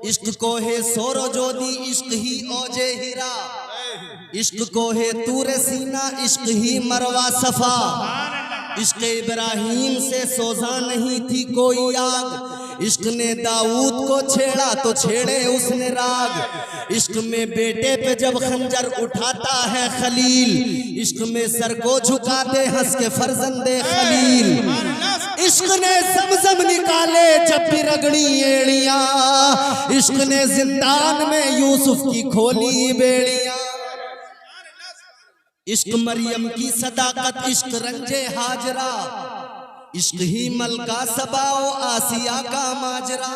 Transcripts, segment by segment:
इश्क को है सोरो जोदी, इश्क ही ओजे हीरा, इश्क को है तूरे सीना, इश्क ही मरवा सफा। इश्क इब्राहिम से सोजा नहीं थी कोई आग, इश्क ने दाऊद को छेड़ा तो छेड़े उसने राग। इश्क में बेटे पे जब खंजर उठाता है खलील, इश्क में सर को झुका दे हंस के फर्जंदे खलील। इश्क ने ज़मज़म निकाले जब भी रगड़ी एड़ियां, इश्क ने जिंदान में यूसुफ की खोली बेड़ियां। इश्क मरियम की सदाकत, इश्क रंजे हाजरा, इश्क ही मलका सबाओ आसिया का माजरा।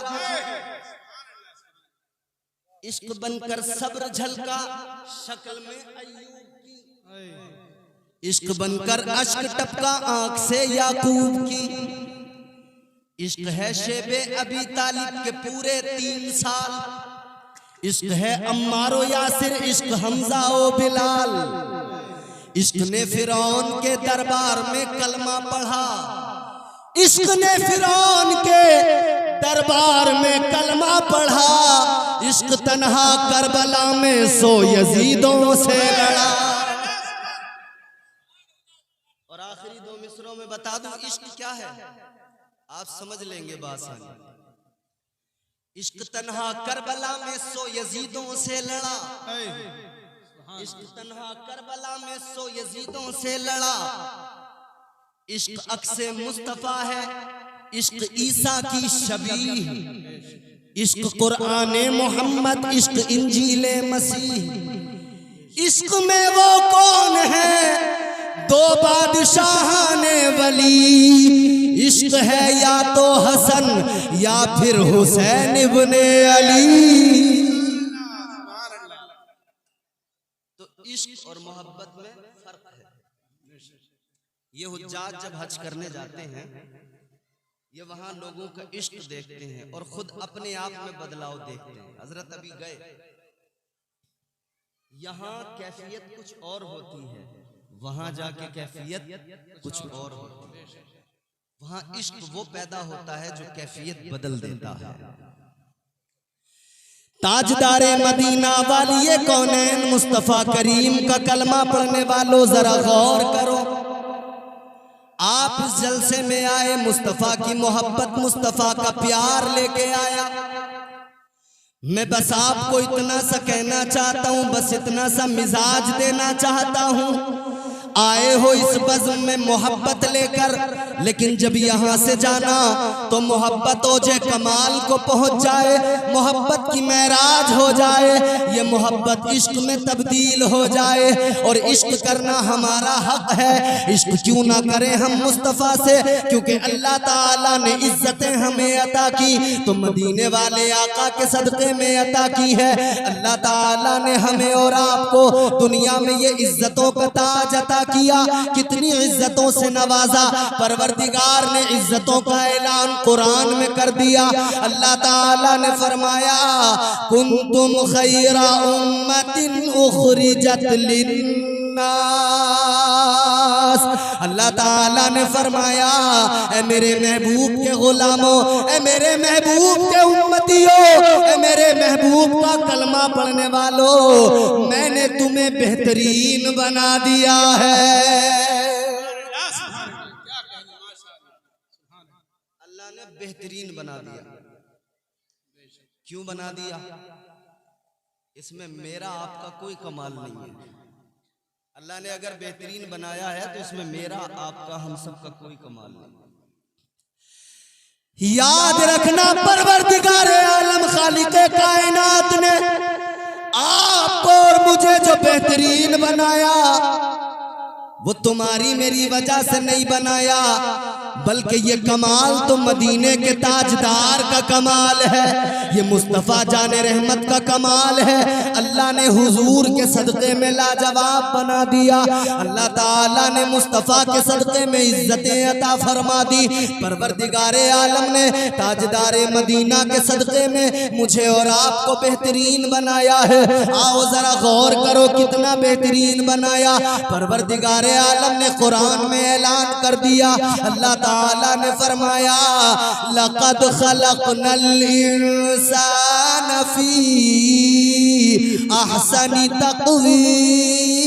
इश्क बनकर सब्र झलका शक्ल में अय्यूब की, इश्क बनकर अश्क टपका आंख से याकूब की। इश्क है शेबे अबी तालिब के पूरे 3 साल, इश्क है अम्मारो यासिर, इश्क हमजा ओ बिलाल। इश्क ने फिरौन के दरबार में कलमा पढ़ा, इश्क ने फिरौन के दरबार में कलमा पढ़ा। इश्क तन्हा करबला में सो यजीदों से लड़ा। और आखिरी 2 मिसरों में बता दूं इश्क क्या है, आप समझ लेंगे बासानी। इश्क तन्हा करबला में सो यजीदों से लड़ा, इश्क तन्हा करबला में सो यजीदों से लड़ा। इश्क अक्से मुस्तफा है, इश्क ईसा की शबीह, इश्क कुराने मोहम्मद, इश्क इंजीले मसीह। इश्क में वो कौन है 2 बादशाहाने वली, इश्क है या तो हसन या फिर हुसैन इब्ने अली। इश्क और मोहब्बत में फर्क है। ये हुज्जाज जब हज करने जाते हैं, ये वहां लोगों का इश्क देखते हैं और खुद अपने आप में बदलाव देखते हैं। हजरत अभी गए, यहाँ कैफियत कुछ और होती है, वहां जाके कैफियत कुछ और होती है। वहां इश्क वो पैदा होता है जो कैफियत बदल देता है। ताजदारे मदीना वाली कौनैन मुस्तफा करीम का कलमा पढ़ने वालों जरा गौर करो। आप इस जलसे में आए, मुस्तफा की मोहब्बत, मुस्तफा का प्यार लेके आया। मैं बस आपको इतना सा कहना चाहता हूं, बस इतना सा मिजाज देना चाहता हूं। आए हो इस बज़्म में मोहब्बत लेकर, लेकिन जब यहाँ से जाना तो मोहब्बत ओजे कमाल को पहुँच जाए, मोहब्बत की महराज हो जाए, ये मोहब्बत इश्क में तब्दील हो जाए। और इश्क करना हमारा हक है। इश्क क्यों ना करें हम मुस्तफ़ा से, क्योंकि अल्लाह ताला ने इज्जतें हमें अता की तो मदीने वाले आका के सदक़े में अता की है। अल्लाह ताला ने हमें और आपको दुनिया में ये इज्जतों का ताज अता किया, कितनी इज्जतों से नवाजा। परवरदिगार ने इज्जतों का ऐलान कुरान में कर दिया। अल्लाह ताला ने फरमाया, कुंतुम खैरा उम्मतिन उखरिजत लिन्नास। अल्लाह ताला ने फरमाया, ए मेरे महबूब के गुलामों, ए मेरे महबूब के उम्मतियों, ए मेरे महबूब का कलमा पढ़ने वालों, मैंने तुम्हें बेहतरीन बना दिया है। अल्लाह ने बेहतरीन बना दिया। क्यों बना दिया? इसमें मेरा आपका कोई कमाल नहीं है। अल्लाह ने अगर बेहतरीन बनाया है तो इसमें मेरा आपका हम सब का कोई कमाल नहीं। याद रखना, परवरदिगार आलम खालिक़े कायनात ने आपको और मुझे जो बेहतरीन बनाया, वो तुम्हारी मेरी वजह से नहीं बनाया, बल्कि ये कमाल तो मदीने के ताजदार का कमाल है, ये मुस्तफ़ा जाने रहमत का कमाल है। अल्लाह ने हुजूर के सदक़े में लाजवाब बना दिया। अल्लाह ताला ने मुस्तफ़ा के सदक़े में इज्जतें अता फरमा दी। परवरदिगारे आलम ने ताजदारे मदीना के सदक़े में मुझे और आपको बेहतरीन बनाया है। आओ जरा गौर करो कितना बेहतरीन बनाया। परवरदिगारे आलम ने कुरान में ऐलान कर दिया। अल्लाह ताला ने फरमाया लक़द खलक़नल इंसान फी अहसनी तक़वीम।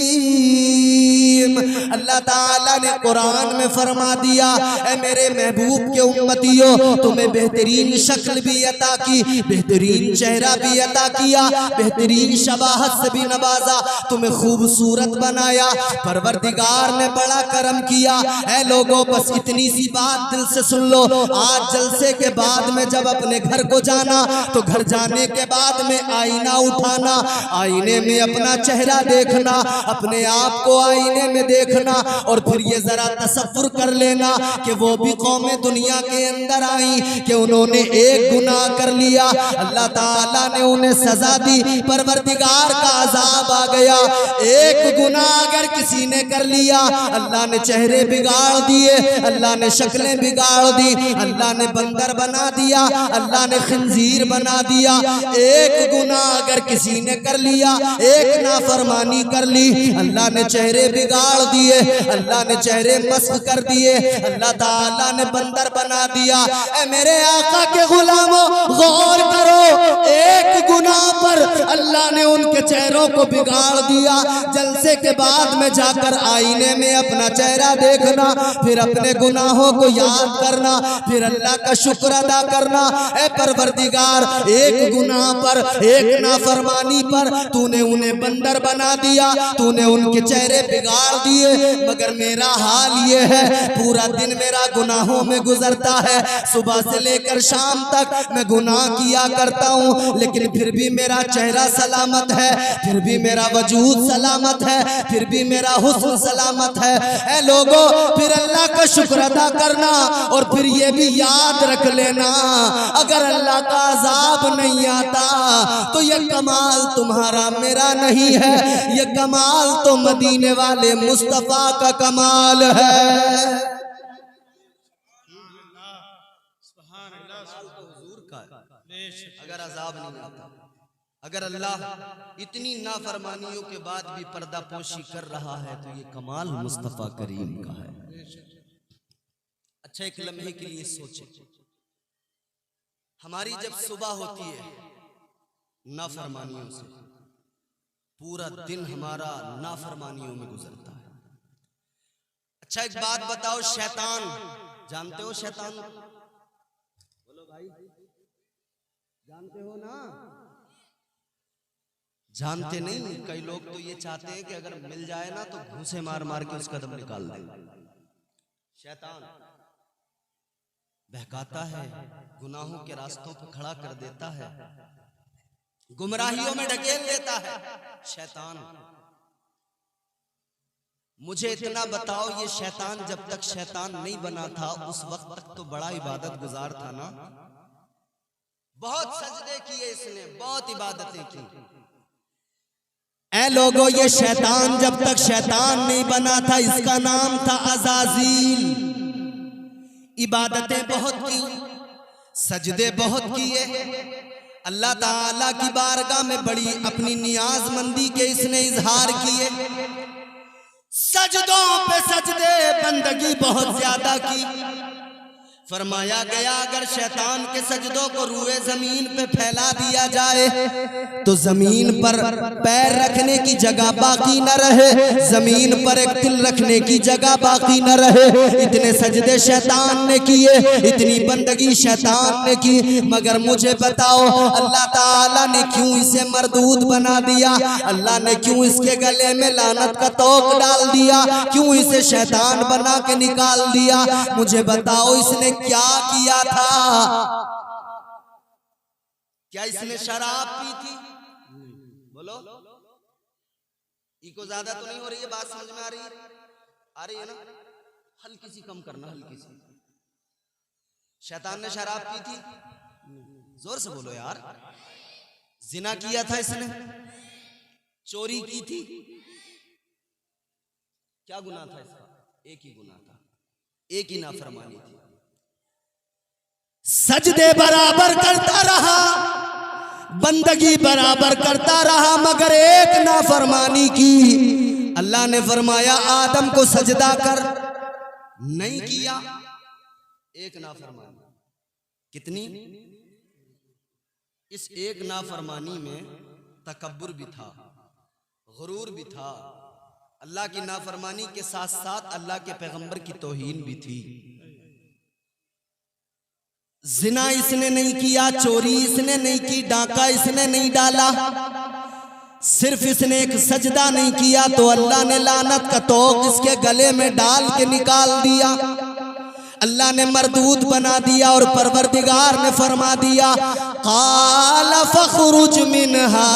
अल्लाह ताला ने कुरान में फरमा दिया ऐ मेरे महबूब के उम्मतियों, तुम्हें बेहतरीन शक्ल भी अता की, बेहतरीन चेहरा भी अता किया, बेहतरीन शबाहत से भी नवाजा, तुम्हें खूबसूरत बनाया। परवरदिगार ने बड़ा करम किया। ऐ लोगों, बस इतनी सी बात दिल से सुन लो। आज जलसे के बाद में जब अपने घर को जाना तो घर जाने के बाद में आईना उठाना, आईने में अपना चेहरा देखना, अपने आप को आईने में देखना और फिर ये जरा तसव्वुर कर लेना कि वो भी कौमें दुनिया के अंदर आई कि उन्होंने एक गुनाह कर लिया, अल्लाह ताला ने उन्हें सजा दी, परवरदिगार का अजाब आ गया। एक गुनाह अगर किसी ने कर लिया, अल्लाह ने चेहरे बिगाड़ दिए, अल्लाह ने शक्लें बिगाड़ दी, अल्लाह ने बंदर बना दिया, अल्लाह ने खिंजीर बना दिया। एक गुनाह अगर किसी ने कर लिया, एक नाफरमानी कर ली, अल्लाह ने चेहरे बिगाड़ दिए, अल्लाह ने चेहरे मस्क कर दिए, अल्लाह ताला ने बंदर बना दिया। ऐ मेरे आका के गुलामों, गौर करो, एक गुनाह पर अल्लाह ने उनके चेहरों को बिगाड़ दिया। जलसे के बाद में जाकर आईने में अपना चेहरा देखना, फिर अपने गुनाहों को याद करना, फिर अल्लाह का शुक्र अदा करना। ऐ परवरदिगार, एक गुनाह पर, एक नाफरमानी पर तूने उन्हें बंदर बना दिया, तूने उनके चेहरे बिगाड़ दिए, मगर मेरा हाल ये है पूरा दिन मेरा गुनाहों में गुजरता है, सुबह से लेकर शाम तक मैं गुनाह किया करता हूँ, लेकिन फिर भी मेरा चेहरा सलामत है, फिर भी मेरा वजूद सलामत है, फिर भी मेरा हुस्न सलामत है। ऐ लोगों, फिर अल्लाह का शुक्र अदा करना और फिर ये भी याद रख लेना, अगर अल्लाह का अजाब नहीं आता तो ये कमाल तुम्हारा मेरा नहीं है, ये कमाल तो मदीने वाले मुस्तफा का कमाल है। अगर अजाब नहीं आता, अगर अल्लाह इतनी नाफरमानियों के बाद भी पर्दा पोशी कर रहा है तो ये कमाल मुस्तफा करीम का है। अच्छा, एक लम्हे के लिए सोचे, हमारी जब सुबह होती है नाफरमानियों से, पूरा दिन हमारा नाफरमानियों में गुजरता है। अच्छा, एक बात बताओ, शैतान जानते हो? शैतान बोलो भाई, जानते हो ना? जानते नहीं, कई लोग तो ये चाहते हैं कि अगर मिल जाए ना तो घूंसे मार मार के उसका दम निकाल दे। शैतान बहकाता है, गुनाहों के रास्तों पर खड़ा कर देता है, गुमराहियों में ढकेल देता है शैतान। मुझे इतना बताओ, ये शैतान जब तक शैतान नहीं बना था उस वक्त तक तो बड़ा इबादत गुजार था ना? बहुत सजदे किए इसने, बहुत इबादतें की। ऐ लोगों, ये शैतान जब तक शैतान नहीं बना था इसका नाम था अज़ाज़ील। इबादतें बहुत की, सजदे बहुत किए, अल्लाह ताला की बारगाह में बड़ी अपनी नियाजमंदी के इसने इजहार किए, सजदों पे सजदे, बंदगी बहुत ज्यादा की। फरमाया गया अगर शैतान के सजदों को रूए जमीन पे फैला दिया जाए तो जमीन पर पैर रखने की जगह बाकी न रहे, जमीन पर एक दिल रखने की जगह बाकी न रहे। इतने सजदे शैतान ने किए, इतनी बंदगी शैतान ने की, मगर मुझे बताओ अल्लाह ताला ने क्यों इसे मरदूद बना दिया? अल्लाह ने क्यों इसके गले में लानत का तोक डाल दिया? क्यों इसे शैतान बना के निकाल दिया? मुझे बताओ, इसने क्या किया था? क्या इसने शराब पी थी? बोलो, इको ज्यादा तो नहीं हो रही है बात? समझ में आ रही है? आ रही है ना? हल्की सी कम करना, हल्की सी। शैतान ने शराब पी थी? जोर से बोलो यार। जिना किया था इसने? चोरी की थी? क्या गुनाह था इसका? एक ही गुनाह था, एक ही नाफरमानी थी। सजदे बराबर करता रहा, बंदगी बराबर करता रहा, मगर एक नाफरमानी की अल्लाह ने फरमाया आदम को सजदा कर, नहीं किया। एक नाफरमानी, कितनी? इस एक नाफरमानी में तकब्बुर भी था, गुरूर भी था, अल्लाह की नाफरमानी के साथ साथ अल्लाह के पैगंबर की तौहीन भी थी। जिना इसने नहीं किया, चोरी इसने नहीं की, डाका इसने नहीं डाला, सिर्फ इसने एक सजदा नहीं किया तो अल्लाह ने लानत का तोक इसके गले में डाल के निकाल दिया। अल्लाह ने मरदूद बना दिया और परवरदिगार ने फरमा दिया क़ाल फ़ख़रुज मिन्हा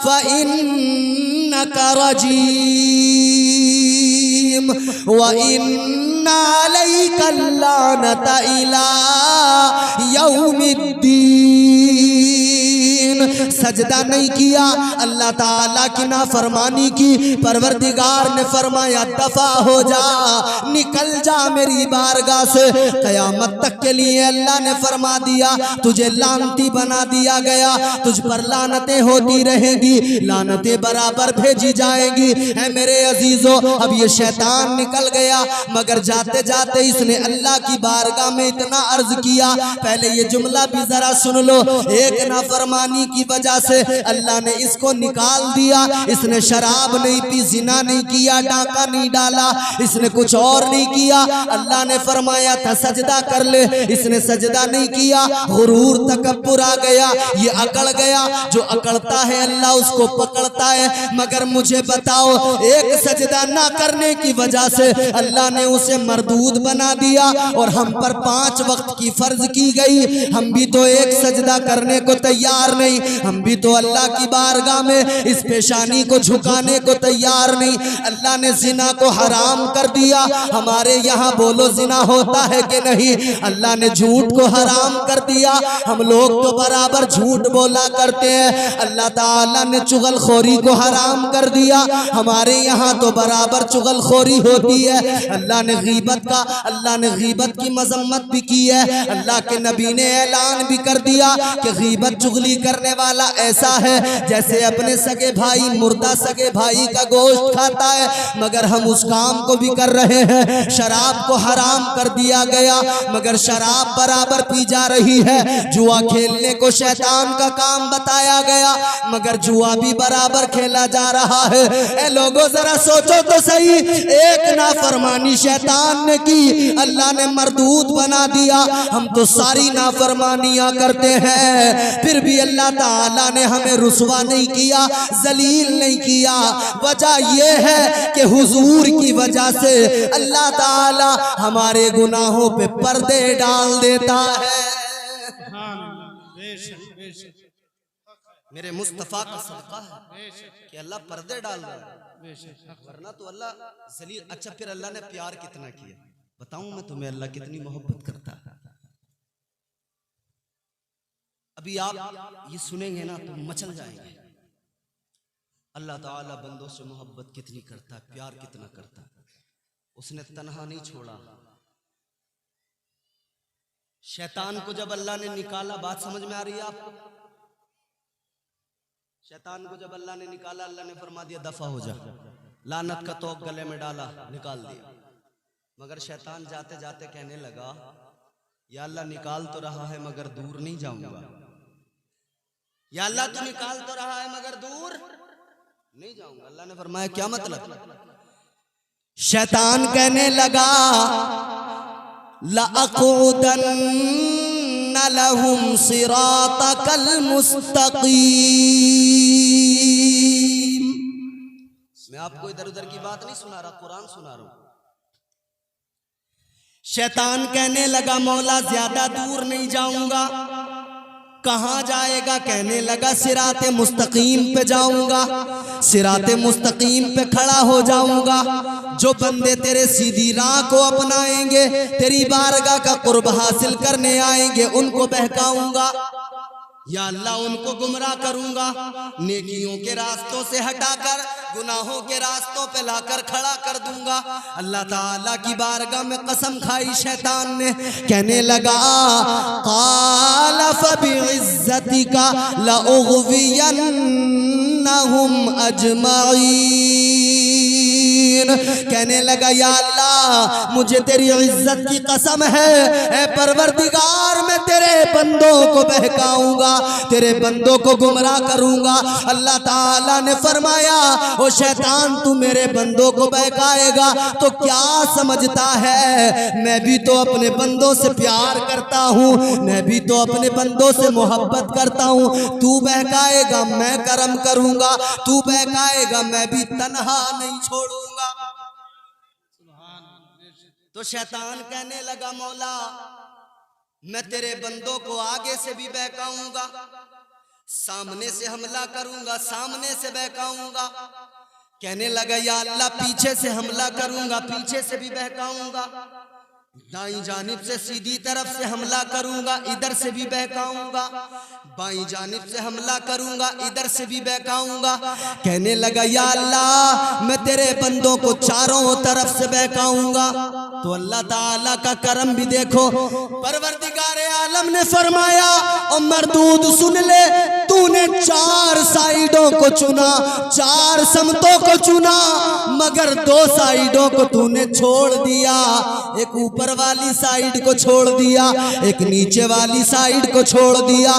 फ़इन्नका रजीम व इन्ना अलैका लानता इला यौमिद्दीन। सजदा नहीं किया, अल्लाह ताला की नाफरमानी की, परवरदिगार ने फरमाया दफा हो जा, निकल जा मेरी बारगाह से। कयामत तक के लिए अल्लाह ने फरमा दिया तुझे लानती बना दिया गया, तुझ पर लानतें होती रहेंगी, लानतें बराबर भेजी जाएंगी। है मेरे अजीजों, अब ये शैतान निकल गया, मगर जाते जाते इसने अल्लाह की बारगाह में इतना अर्ज किया। पहले ये जुमला भी जरा सुन लो, एक नाफरमानी की वजह से अल्लाह ने इसको निकाल दिया। इसने शराब नहीं पी, जिना नहीं किया, डाका नहीं डाला, इसने कुछ और नहीं किया। अल्लाह ने फरमाया था सजदा कर ले, इसने सजदा नहीं किया, गुरूर तकब्बुर आ गया, ये अकड़ गया। जो अकड़ता है अल्लाह उसको पकड़ता है। मगर मुझे बताओ, एक सजदा ना करने की वजह से अल्लाह ने उसे मरदूद बना दिया और हम पर 5 वक्त की फर्ज की गई। हम भी तो एक सजदा करने को तैयार नहीं, हम भी तो अल्लाह की बारगाह में इस पेशानी को झुकाने को तैयार नहीं। अल्लाह ने जिना को हराम कर दिया। हमारे यहाँ बोलो जिना होता है कि नहीं? अल्लाह ने झूठ को हराम कर दिया। हम लोग तो बराबर झूठ बोला करते हैं। अल्लाह ताला ने चुगलखोरी को हराम कर दिया। हमारे यहाँ तो बराबर चुगलखोरी होती है। अल्लाह ने गीबत की मजम्मत भी की है। अल्लाह के नबी ने ऐलान भी कर दिया कि गीबत चुगली करने वाला ऐसा है जैसे अपने सगे भाई मुर्दा सगे भाई का गोश्त खाता है। मगर हम उस काम को भी कर रहे हैं। शराब को हराम कर दिया गया, मगर शराब बराबर पी जा रही है। जुआ खेलने को शैतान का काम बताया गया, मगर जुआ भी बराबर खेला जा रहा है। ए लोगों जरा सोचो तो सही, एक नाफरमानी शैतान ने की, अल्लाह ने मरदूद बना दिया। हम तो सारी नाफरमानियां करते हैं, फिर भी अल्लाह ताला ने हमें रुसवा नहीं किया, जलील नहीं किया। वजह यह है कि हुजूर की वजह से अल्लाह ताला हमारे गुनाहों पे पर्दे डाल देता है। मेरे मुस्तफा का सदका है कि अल्लाह पर्दे डाल रहा है, वरना तो अल्लाह जलील। अच्छा, फिर अल्लाह ने प्यार कितना किया बताऊं मैं तुम्हें, अल्लाह कितनी मोहब्बत करता है। अभी आप ये सुनेंगे ना तो मचल जाएंगे। अल्लाह ताला बंदों से मोहब्बत कितनी करता है, प्यार कितना करता है। उसने तन्हा नहीं छोड़ा। शैतान को जब अल्लाह ने निकाला, बात समझ में आ रही है आपको? शैतान को जब अल्लाह ने निकाला, अल्लाह ने फरमा दिया दफा हो जा, लानत का तोक गले में डाला, निकाल दिया। मगर शैतान जाते जाते कहने लगा या अल्लाह निकाल तो रहा है मगर दूर नहीं जाऊंगा। या अल्लाह तू निकाल तो रहा है मगर दूर नहीं जाऊंगा। अल्लाह ने फरमाया क्या मतलब? शैतान कहने लगा लअक़उदन्न लहुम सिरातकल मुस्तक़ीम। मैं आपको इधर उधर की बात नहीं सुना रहा, कुरान सुना रहा हूं। शैतान कहने लगा मौला ज्यादा दूर नहीं जाऊंगा। कहां जाएगा? कहने लगा सिराते मुस्तकीम पे जाऊंगा, सिराते मुस्तकीम पे खड़ा हो जाऊंगा। जो बंदे तेरे सीधी राह को अपनाएंगे, तेरी बारगाह का कुर्ब हासिल करने आएंगे, उनको बहकाऊंगा। या अल्लाह उनको गुमराह करूंगा, नेकियों के रास्तों से हटाकर गुनाहों के रास्तों पे लाकर खड़ा कर दूंगा। अल्लाह ताला की बारगाह में कसम खाई शैतान ने, कहने लगा क़ाल फ़बिइज़्ज़तिका लअग़वियन्नहुम अजमईन। कहने लगा या अल्लाह मुझे तेरी इज्जत की कसम है, ऐ परवरदिगार मैं तेरे बंदों को बहकाऊंगा, तेरे बंदों को गुमराह करूंगा। अल्लाह ताला ने फरमाया ओ शैतान तू मेरे बंदों को बहकाएगा तो क्या समझता है, मैं भी तो अपने बंदों से प्यार करता हूँ, मैं भी तो अपने बंदों से मोहब्बत करता हूँ। तू बहकाएगा मैं करम करूंगा, तू बहकाएगा मैं भी तन्हा नहीं छोड़ूंगा। तो शैतान कहने लगा मौला मैं तेरे बंदों को आगे से भी बहकाऊंगा, सामने से हमला करूंगा, सामने से बहकाऊंगा। कहने लगा या अल्लाह पीछे से हमला करूंगा, पीछे से भी बहकाऊंगा, दाईं जानिब से सीधी तरफ से हमला करूंगा, इधर से भी बहकाऊंगा, बाईं जानिब से हमला करूंगा, इधर से भी बहकाऊंगा। कहने लगा या अल्लाह मैं तेरे बंदों को चारों तरफ से बहकाऊंगा। तो अल्लाह ताला का करम भी देखो, परवरदिगारे आलम ने फरमाया ओ मरदूद सुन ले, तूने चार साइडों को चुना, चार समतों को चुना, मगर दो साइडों को तूने छोड़ दिया। एक ऊपर वाली साइड को छोड़ दिया, एक नीचे वाली साइड को छोड़ दिया।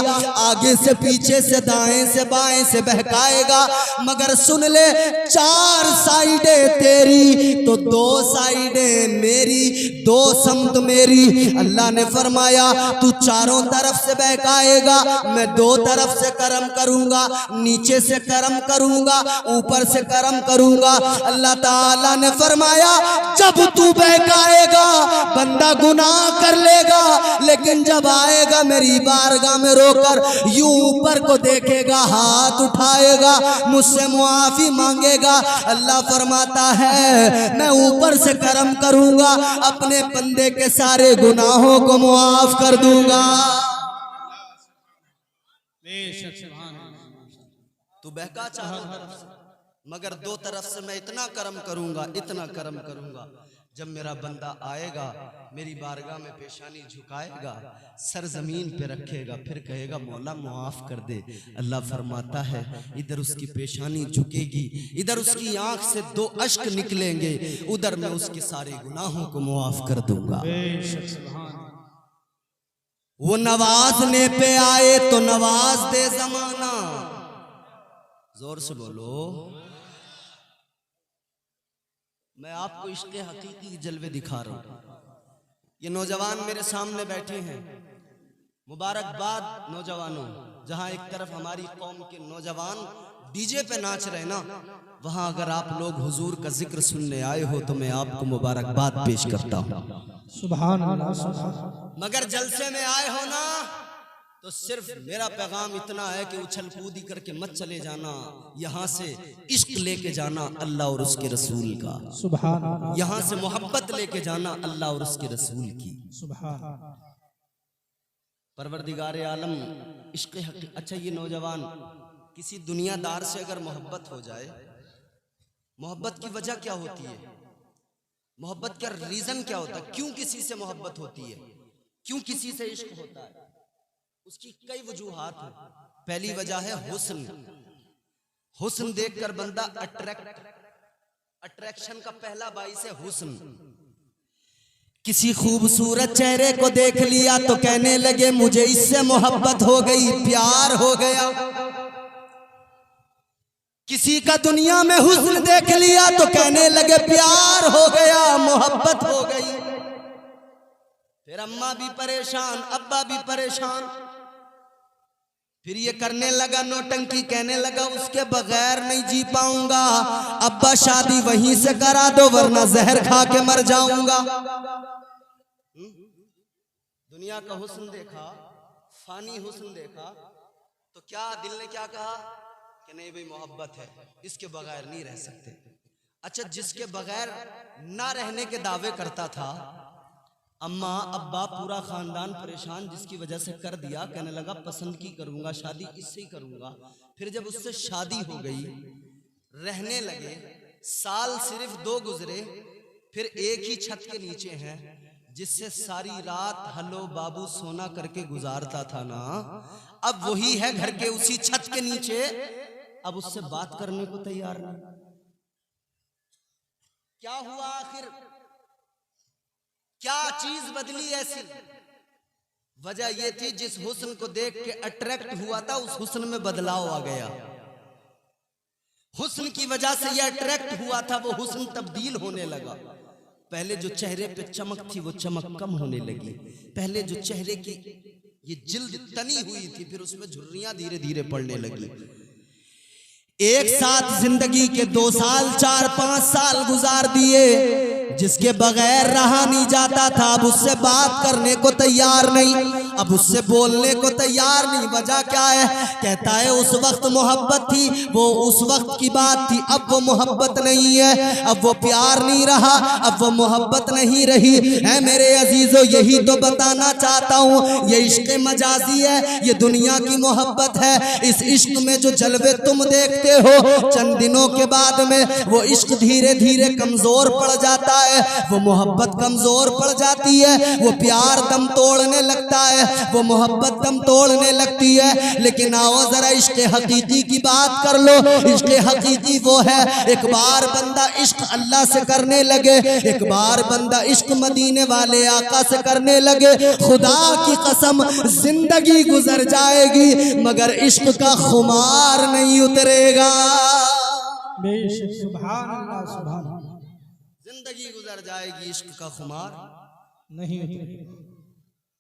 आगे से पीछे से दाएं से बाएं से बहकाएगा, मगर सुन ले चार साइडें तेरी तो दो साइडें मेरी, दो समत मेरी। अल्लाह ने फरमाया तू चारों तरफ से बहकाएगा, मैं दो तरफ से करम करूंगा, नीचे से करम करूंगा, ऊपर से करम करूंगा। अल्लाह ताला ने फरमाया जब तू बहकाएगा बंदा गुनाह कर लेगा, लेकिन जब आएगा मेरी बारगाह में रोकर यूं ऊपर को देखेगा, हाथ उठाएगा, मुझसे मुआफी मांगेगा। अल्लाह फरमाता है मैं ऊपर से करम करूंगा, अपने बंदे के सारे गुनाहों को मुआफ कर दूंगा। तू बहका चारों तरफ से, मगर दो तरफ से मैं इतना करम करूंगा, इतना करम करूंगा। जब मेरा बंदा आएगा मेरी बारगाह में पेशानी झुकाएगा, सर जमीन पे रखेगा, फिर कहेगा मौला मुआफ कर दे। अल्लाह फरमाता है इधर उसकी पेशानी झुकेगी, इधर उसकी आंख से दो अश्क निकलेंगे, उधर मैं उसके सारे गुनाहों को मुआफ कर दूंगा। वो नवाजने पे आए तो नवाज दे जमाना, जोर से बोलो। मैं आपको इश्क़ हकीकी जलवे दिखा रहा हूं। ये नौजवान मेरे सामने बैठे हैं, मुबारकबाद नौजवानों। जहां एक तरफ हमारी कौम के नौजवान डीजे पे नाच रहे ना, वहां अगर आप लोग हुजूर का जिक्र सुनने आए हो तो मैं आपको मुबारकबाद पेश करता हूं। सुभान अल्लाह। मगर जलसे में आए हो ना तो सिर्फ मेरा पैगाम इतना है कि उछल कूदी करके मत चले जाना, यहाँ से इश्क लेके जाना अल्लाह और उसके रसूल का। सुभान अल्लाह। यहाँ से मोहब्बत लेके जाना अल्लाह और उसके रसूल की। सुभान। परवरदिगारे आलम इश्क हकीकी। अच्छा ये नौजवान किसी दुनियादार से अगर मोहब्बत हो जाए, मोहब्बत की वजह क्या होती है, मोहब्बत का रीजन क्या होता है, क्यों किसी से मोहब्बत होती है, क्यों किसी से इश्क होता है, उसकी कई वजूहात हैं। पहली वजह है हुस्न। हुस्न देखकर बंदा अट्रैक्शन का पहला बाइस है हुस्न। किसी खूबसूरत चेहरे को देख लिया तो कहने लगे मुझे इससे मोहब्बत हो गई, प्यार हो गया। किसी का दुनिया में हुस्न देख लिया तो कहने लगे प्यार हो गया, मोहब्बत हो गई। फिर अम्मा भी परेशान, अब्बा भी परेशान। फिर ये करने लगा नौटंकी, कहने लगा उसके बगैर नहीं जी पाऊंगा, अब्बा शादी वहीं से करा दो वरना जहर खा के मर जाऊंगा। दुनिया का हुस्न देखा, फानी हुस्न देखा तो क्या दिल ने क्या कहा कि नहीं भाई मोहब्बत है, इसके बगैर नहीं रह सकते। अच्छा जिसके बगैर ना रहने के दावे करता था, अम्मा अब्बा पूरा खानदान परेशान, जिसकी वजह से कर दिया, कहने लगा पसंद की करूंगा, शादी इससे ही करूंगा। फिर जब उससे शादी हो गई रहने लगे, साल सिर्फ 2 गुजरे, फिर एक ही छत के नीचे हैं, जिससे सारी रात हलो बाबू सोना करके गुजारता था ना, अब वही है घर के उसी छत के नीचे, अब उससे बात करने को तैयार नहीं। क्या हुआ आखिर? क्या चीज बदली ऐसी? वजह यह थी जिस हुस्न को देख के अट्रैक्ट हुआ था उस हुस्न में बदलाव आ गया। हुस्न की वजह से यह अट्रैक्ट हुआ था, वो हुस्न तब्दील होने लगा। पहले जो चेहरे पे चमक थी वो चमक कम होने लगी। पहले जो चेहरे की ये जिल्द तनी हुई थी, फिर उसमें झुर्रियां धीरे धीरे पड़ने लगी। एक साथ जिंदगी के 2 साल 4-5 साल गुजार दिए, जिसके बगैर रहा नहीं जाता था, अब उससे बात करने को तैयार नहीं, अब उससे बोलने को तैयार नहीं। वजह क्या है? कहता है उस वक्त मोहब्बत थी, वो उस वक्त की बात थी, अब वो मोहब्बत नहीं है, अब वो प्यार नहीं रहा, अब वो मोहब्बत नहीं रही है। मेरे अजीजों, यही तो बताना चाहता हूँ, ये इश्क मजाजी है, ये दुनिया की मोहब्बत है। इस इश्क में जो जलवे तुम देखते हो, चंद दिनों के बाद में वो इश्क धीरे धीरे कमजोर पड़ जाता है, वो मोहब्बत कमजोर पड़ जाती है, वो प्यार दम तोड़ने लगता है, वो मोहब्बत दम तोड़ने लगती है। लेकिन आओ जरा इश्क हकीकी की बात कर लो। इश्क हकीकी वो है, एक बार बंदा इश्क अल्लाह से करने लगे, एक बार बंदा इश्क मदीने वाले आका से करने लगे, खुदा की कसम जिंदगी गुजर जाएगी मगर इश्क का खुमार नहीं उतरेगा। सुभान अल्लाह, सुभान अल्लाह। जिंदगी गुजर जाएगी, इश्क का खुमार नहीं उतरेगा।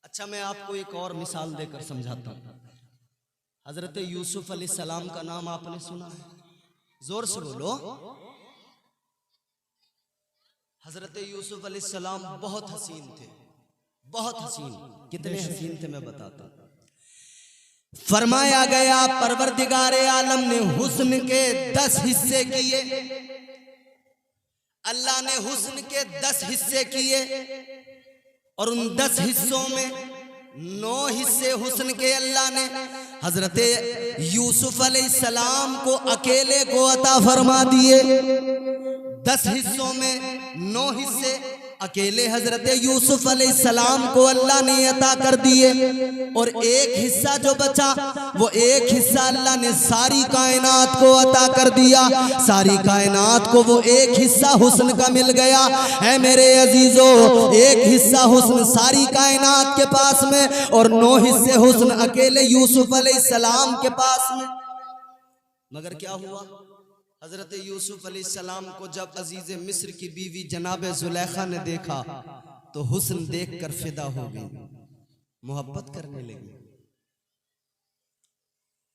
अच्छा, मैं आपको एक और मिसाल देकर समझाता हूँ। हजरत यूसुफ अलैहिस्सलाम का नाम आपने सुना है? जोर से बोलो। हजरत यूसुफ अलैहिस्सलाम बहुत हसीन थे, बहुत हसीन। कितने हसीन थे मैं बताता हूँ। फरमाया गया परवरदिगारे आलम ने हुस्न के 10 हिस्से किए, अल्लाह ने हुस्न के 10 हिस्से किए और उन 10 हिस्सों में 9 हिस्से हुस्न के अल्लाह ने हजरत यूसुफ अलैहिस्सलाम को अकेले को अता फरमा दिए। 10 हिस्सों में 9 हिस्से अकेले हजरत यूसुफ अलैहिस्सलाम को अल्लाह ने अता कर दिए और एक हिस्सा जो बचा वो एक हिस्सा अल्लाह ने सारी कायनात को अता कर दिया। सारी कायनात को वो एक हिस्सा हुस्न का मिल गया है। मेरे अजीजों, एक हिस्सा हुस्न सारी कायनात के पास में और 9 हिस्से हुस्न अकेले यूसुफ अलैहिस्सलाम के पास में। मगर क्या हुआ? हजरत यूसुफ अलैहिस्सलाम को जब अजीज मिस्र की बीवी जनाब जुलेखा ने देखा तो हुस्न देखकर फिदा हो गई, मोहब्बत करने लगी।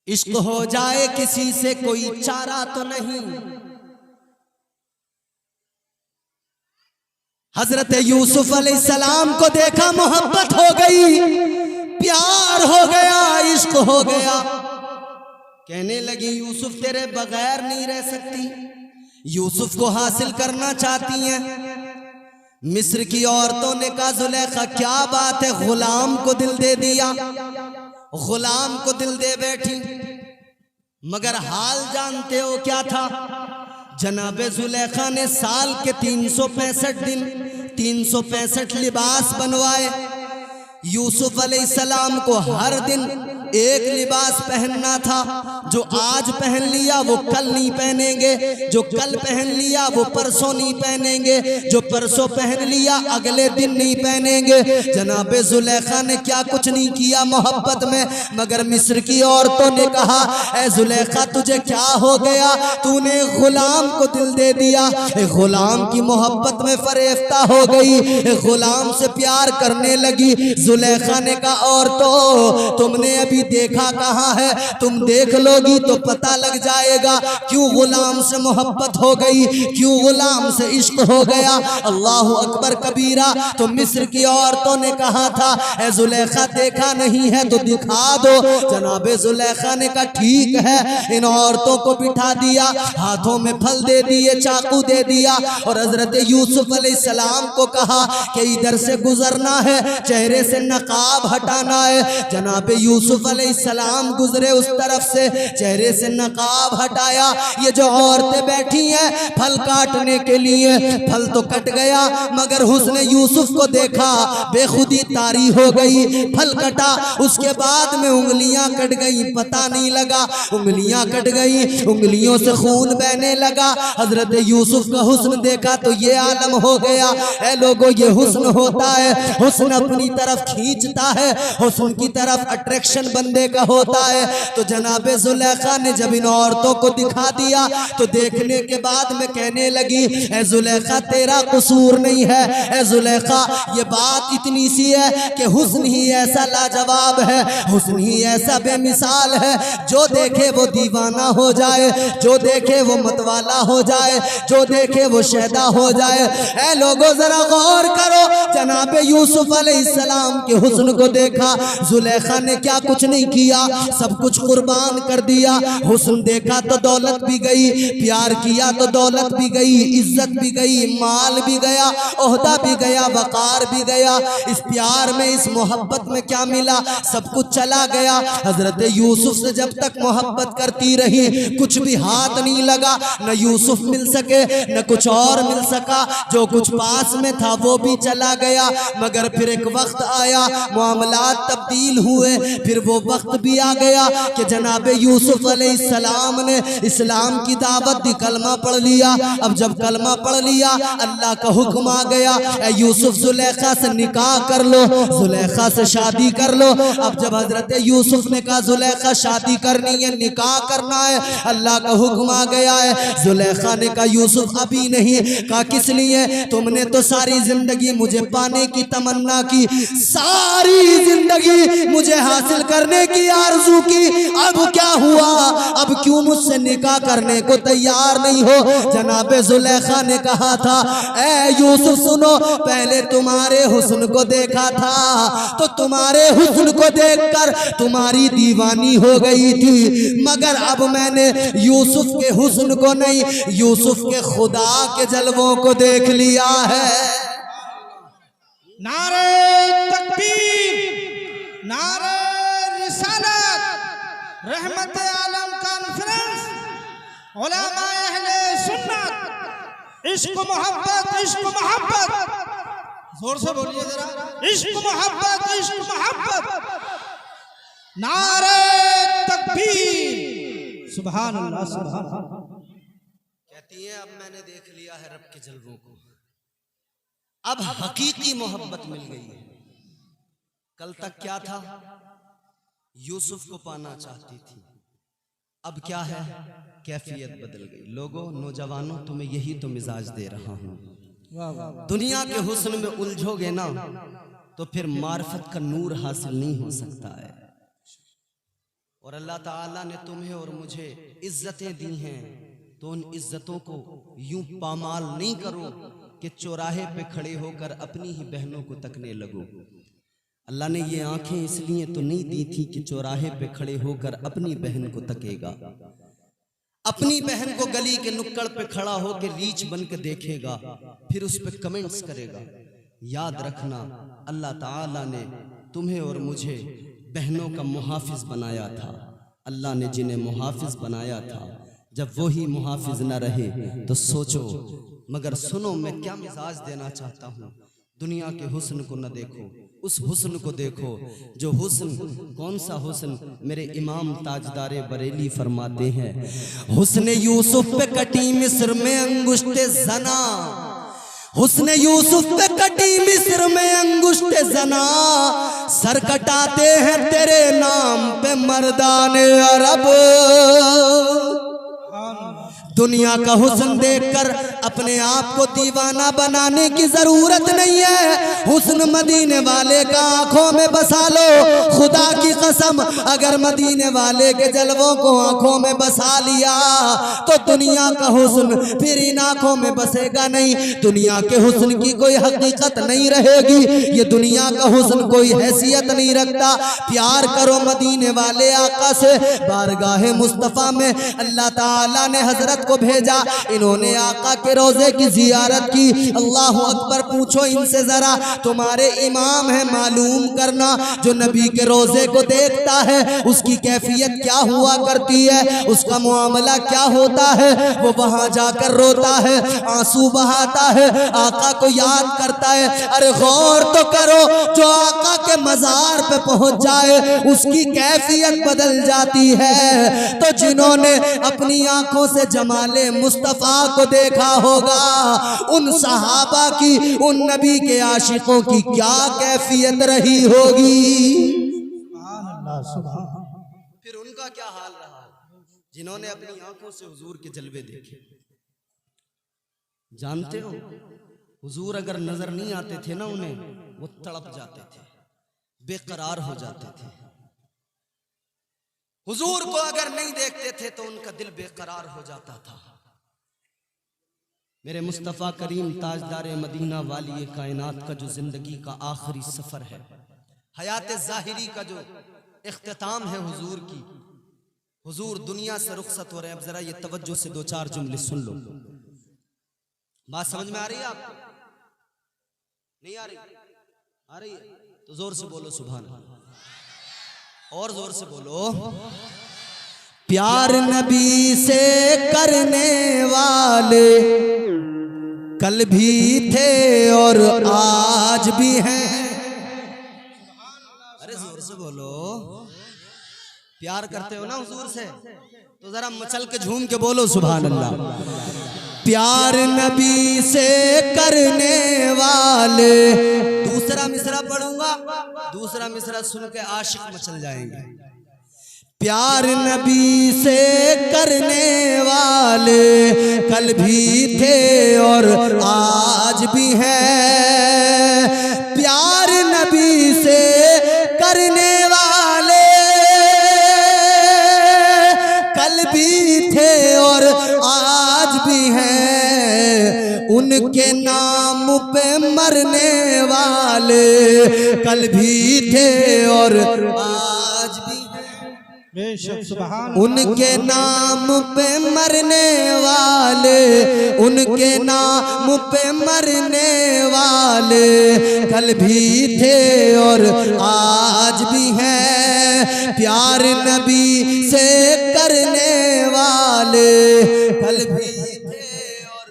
इश्क हो जाए किसी से कोई चारा तो नहीं। हजरत यूसुफ अलैहिस्सलाम को देखा, मोहब्बत हो गई, प्यार हो गया, इश्क हो गया। कहने लगी यूसुफ तेरे बगैर नहीं रह सकती, यूसुफ को हासिल करना चाहती हैं। मिस्र की औरतों ने कहा जुलेखा क्या बात है, गुलाम को दिल दे दिया, गुलाम को दिल दे बैठी। मगर हाल जानते हो क्या था? जनाबे जुलेखा ने साल के 365 दिन 365 लिबास बनवाए। यूसुफ अलैहिस्सलाम को हर दिन एक लिबास पहनना था। जो आज पहन लिया वो कल नहीं पहनेंगे, जो कल पहन लिया वो परसों नहीं पहनेंगे, जो परसों पहन लिया अगले दिन नहीं पहनेंगे। जनाबे जुलेखा ने क्या कुछ नहीं किया मोहब्बत में, मगर मिस्र की औरतों ने कहा ऐ जुलेखा तुझे क्या हो गया, तूने गुलाम को दिल दे दिया। गुलाम की मोहब्बत में फरेफ्ता हो गई, गुलाम से प्यार करने लगी। जुलेखा ने कहा औरतों तुमने अभी देखा कहाँ है, तुम देख लोगी तो पता लग जाएगा क्यों गुलाम से मोहब्बत हो गई, क्यों गुलाम से इश्क हो गया। अल्लाह अकबर कबीरा। तो मिस्र की औरतों ने कहा था ऐ जुलेखा देखा नहीं है तो दिखा दो। जनाबे जुलेखा ने कहा ठीक है। इन औरतों को बिठा दिया, हाथों में फल दे दिए, चाकू दे दिया और हजरत यूसुफ अलैहिस्सलाम को कहा कि इधर से गुजरना है, चेहरे से नकाब हटाना है। जनाबे यूसुफ अलैहिस्सलाम गुजरे उस तरफ से, चेहरे से नकाब हटाया। ये जो औरतें बैठी हैं फल काटने के लिए, फल तो कट गया मगर हुस्न यूसुफ को देखा, बेखुदी तारी हो गई। फल कटा, उसके बाद में उंगलियां कट गई, पता नहीं लगा उंगलियां कट गई, उंगलियों से खून बहने लगा। हजरत यूसुफ का हुस्न देखा तो ये आलम हो गया। ऐ लोगों, ये हुस्न होता है, हुस्न अपनी तरफ खींचता है, हुस्न की तरफ अट्रैक्शन बंदे का होता है। तो जनाबे जुलेखा ने जब इन औरतों को दिखा दिया तो देखने के बाद में कहने लगी, ऐ जुलेखा तेरा कसूर नहीं है, ऐ जुलेखा ये बात इतनी सी है कि हुस्न ही ऐसा लाजवाब है, हुस्न ही ऐसा बेमिसाल है, जो देखे वो दीवाना हो जाए, जो देखे वो मतवाला हो जाए, जो देखे वो शहदा हो जाए। ऐ लोगों जरा गौर करो, जनाबे यूसुफ अलैहिस्सलाम के हुस्न को देखा। जुलेखा ने क्या कुछ नहीं किया, सब कुछ कुर्बान कर दिया। हुस्न देखा तो दौलत भी गई, प्यार किया तो दौलत भी गई, इज्जत भी गई, माल भी गया, ओहदा भी गया, वकार भी गया। इस प्यार में, इस मोहब्बत में क्या मिला? सब कुछ चला गया। हजरत यूसुफ से जब तक मोहब्बत करती रही कुछ भी हाथ नहीं लगा, न यूसुफ मिल सके न कुछ और मिल सका, जो कुछ पास में था वो भी चला गया। मगर फिर एक वक्त आया, मामलात तब्दील हुए, फिर वो वक्त भी आ गया कि जनाबे यूसुफ अलैहिस्सलाम ने इस्लाम की दावत दी, कलमा पढ़ लिया। अब जब कलमा पढ़ लिया अल्लाह का हुक्म आ गया, ऐ यूसुफ जुलेखा से निकाह कर लो, जुलेखा से शादी कर लो। अब जब हजरत यूसुफ ने कहा जुलेखा शादी करनी है, निकाह करना है, अल्लाह का हुक्म आ गया है। जुलेखा ने कहा यूसुफ अभी नहीं। कहा किस लिए? तुमने तो सारी जिंदगी मुझे पाने की तमन्ना की, सारी जिंदगी मुझे हासिल करने की आरज़ू की, अब क्या हुआ? अब क्यों मुझसे निकाह करने को तैयार नहीं हो? जनाबे जुलेखा ने कहा था, ऐ यूसुफ सुनो, पहले तुम्हारे हुस्न को देखा था तो तुम्हारे हुस्न को देखकर तुम्हारी दीवानी हो गई थी, मगर अब मैंने यूसुफ के हुस्न को नहीं, यूसुफ के खुदा के जलवों को देख लिया है। नारे तकबीर, नारे रिसालत, रहमत आलम कॉन्फ्रेंस, उलमा अहले सुन्नत, इश्क मोहब्बत, इश्क मोहब्बत, जोर से बोलिए जरा, इश्क मोहब्बत, इश्क मोहब्बत, नारे तकबीर, सुभान अल्लाह, सुभान अल्लाह। कहती है अब मैंने देख लिया है रब के जलवों को, अब हकीकी मोहब्बत मिल गई है। कल तक क्या था? यूसुफ को पाना चाहती थी, अब क्या है? कैफियत बदल गई। लोगों, नौजवानों, तुम्हें यही तो मिजाज दे रहा हूं। दुनिया के हुस्न में उलझोगे ना तो फिर मार्फत का नूर हासिल नहीं हो सकता है। और अल्लाह ताला ने तुम्हें और मुझे इज्जतें दी हैं, तो उन इज्जतों को यूं पामाल नहीं करो कि चौराहे पे खड़े होकर अपनी ही बहनों को तकने लगो। अल्लाह ने ये आंखें इसलिए तो नहीं दी थी कि चौराहे पे खड़े होकर अपनी बहन को तकेगा, अपनी बहन को गली के नुक्कड़ पे खड़ा होकर रीछ बन के देखेगा, फिर उस पे कमेंट्स करेगा। याद रखना, अल्लाह ताला ने तुम्हें और मुझे बहनों का मुहाफिज बनाया था। अल्लाह ने जिन्हें मुहाफिज बनाया था, जब वही मुहाफिज न रहे तो सोचो। मगर सुनो, मैं क्या मिजाज देना चाहता हूँ, दुनिया के हुस्न को न देखो, उस हुस्न को देखो जो हुस्न, कौन सा हुस्न? मेरे इमाम ताजदारे बरेली फरमाते हैं, हुस्न यूसुफ पे कटी मिस्र में अंगुष्टे जना, हुस्न यूसुफ पे कटी मिस्र में अंगुष्टे जना, सर कटाते हैं तेरे नाम पे मर्दाने अरब। दुनिया का हुस्न देखकर अपने आप को दीवाना बनाने की जरूरत नहीं है। हुस्न मदीने वाले का आंखों में बसा लो, खुदा की कसम, अगर मदीने वाले के जलवों को आंखों में बसा लिया तो दुनिया का हुस्न फिर इन आंखों में बसेगा नहीं। दुनिया के हुस्न की कोई हकीकत नहीं रहेगी, ये दुनिया का हुस्न कोई हैसियत नहीं रखता। प्यार करो मदीने वाले आका से। बारगाह मुस्तफ़ा में अल्लाह ताला ने हजरत को भेजा, इन्होंने आका के रोजे की जियारत की। अल्लाह अकबर, पूछो इनसे जरा तुम्हारे इमाम है, मालूम करना जो नबी के रोजे को देखता है उसकी कैफियत क्या हुआ करती है, उसका मुआमला क्या होता है। वो वहां जाकर रोता है, आंसू बहाता है, आका को याद करता है। अरे गौर तो करो, जो आका के मजार पे पहुंच जाए उसकी कैफियत बदल जाती है। तो जिन्होंने अपनी आंखों से जमाले मुस्तफा को देखा होगा, उन सहाबा की, उन नबी के आशिकों की क्या कैफियत रही होगी। फिर उनका क्या हाल रहा जिन्होंने अपनी आंखों से हुजूर के जलवे देखे। जानते हो, हुजूर अगर नजर नहीं आते थे ना उन्हें, वो तड़प जाते थे, बेकरार हो जाते थे। हुजूर को अगर नहीं देखते थे तो उनका दिल बेकरार हो जाता था। मेरे मुस्तफ़ा करीम ताजदार मदीना वाली कायनात का जो जिंदगी का आखिरी सफर है, हयात ज़ाहिरी का जो इख्तिताम है हुजूर की, हुजूर दुनिया से रुखसत हो रहे हैं। अब जरा ये तवज्जो से दो चार जुमले सुन लो। बात समझ में आ रही है आपको? नहीं आ रही? आ रही है तो जोर से बोलो सुभान अल्लाह, और जोर से बोलो। प्यार नबी से करने वाले कल भी थे और आज भी हैं। अरे जोर से बोलो। प्यार करते हो ना हुजूर से, तो जरा मचल के झूम के बोलो सुभान अल्लाह। प्यार नबी से करने वाले, दूसरा मिसरा पढ़ूंगा, दूसरा मिसरा सुन के आशिक मचल जाएंगे। प्यार नबी से करने वाले कल भी थे और आज भी हैं। प्यार नबी से करने वाले कल भी थे और आज भी हैं। उनके नाम पे मरने वाले कल भी थे और आज भी हैं। बेशक सुभान। उनके नाम पे मरने वाले, उनके नाम पे मरने वाले कल भी थे और आज भी हैं। प्यार नबी से करने वाले कल भी थे और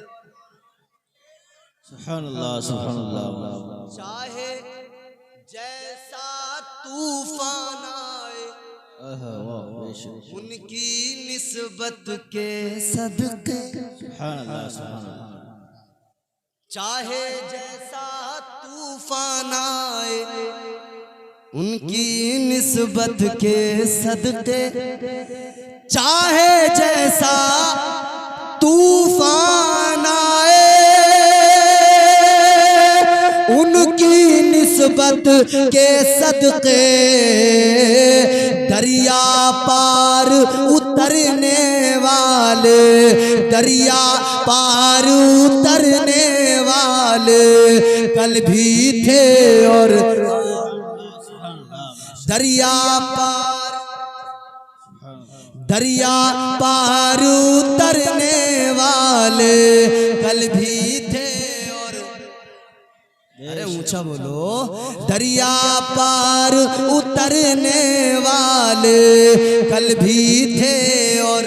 सुभान अल्लाह, सुभान अल्लाह। चाहे जैसा तूफान आए उनकी निस्बत के सदके। सुभान अल्लाह, सुभान अल्लाह। चाहे जैसा तूफान आए उनकी निस्बत के सदके। चाहे जैसा तूफान आए उनकी निस्बत के सदके। दरिया पार उतरने वाले, दरिया पार उतरने वाले कल भी थे और दरिया पार, दरिया पार उतरने वाले कल भी थे और, अरे ऊंचा बोलो। दरिया पार उतरने वाले कल भी थे और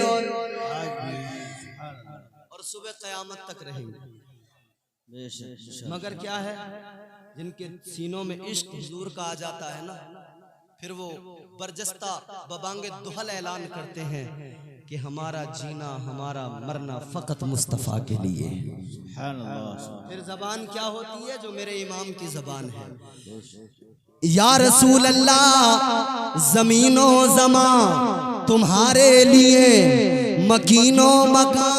सुबह क़यामत तक रहेंगे। मगर क्या है, जिनके सीनों में इश्क हुजूर का आ जाता है ना, फिर वो बरजस्ता बबांगे दुहल ऐलान करते हैं कि हमारा जीना हमारा मरना फ़कत मुस्तफ़ा के लिए। फिर ज़बान क्या होती है? जो मेरे इमाम की ज़बान है। या रसूल अल्लाह, ज़मीनो ज़मा तुम्हारे लिए, मकीनो मका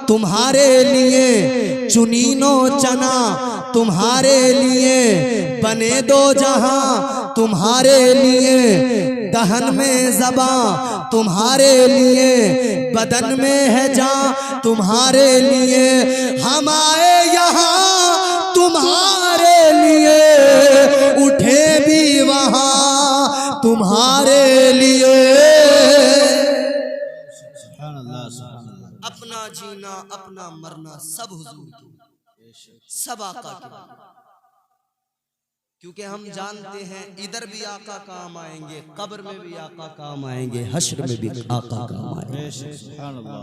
तुम्हारे लिए, चुनीनो चना तुम्हारे लिए, बने दो जहां तुम्हारे लिए, दहन में ज़बां तुम्हारे लिए, बदन में है जान तुम्हारे लिए। हम आए यहाँ तुम्हारे लिए, उठे भी वहाँ तुम्हारे लिए। सुभान अल्लाह, सुभान अल्लाह। अपना जीना अपना मरना सब हुजूर की, सब आका की। क्योंकि हम जानते हैं इधर भी आका काम आएंगे, कब्र में भी आका काम आएंगे, हश्र में भी आका काम आएंगे। सुभान अल्लाह।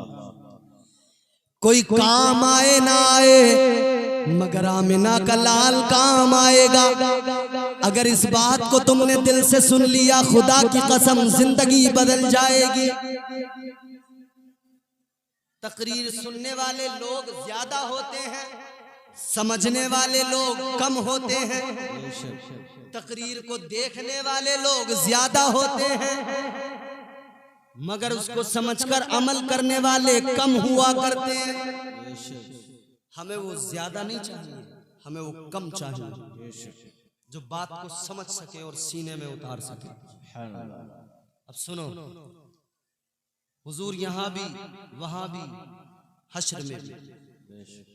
कोई काम आए ना आए मगर आमिना का लाल काम आएगा। अगर इस बात को तुमने दिल से सुन लिया, खुदा की कसम जिंदगी बदल जाएगी। तकरीर सुनने वाले लोग ज्यादा होते हैं, समझने वाले लोग कम होते हैं। तकरीर को देखने वाले लोग ज्यादा होते हैं, मगर उसको समझकर अमल करने वाले कम हुआ करते हैं। हमें वो ज्यादा नहीं चाहिए, हमें वो कम चाहिए जो बात को समझ सके और सीने में उतार सके। अब सुनो, हुजूर यहाँ भी वहां भी, हश्र में भी,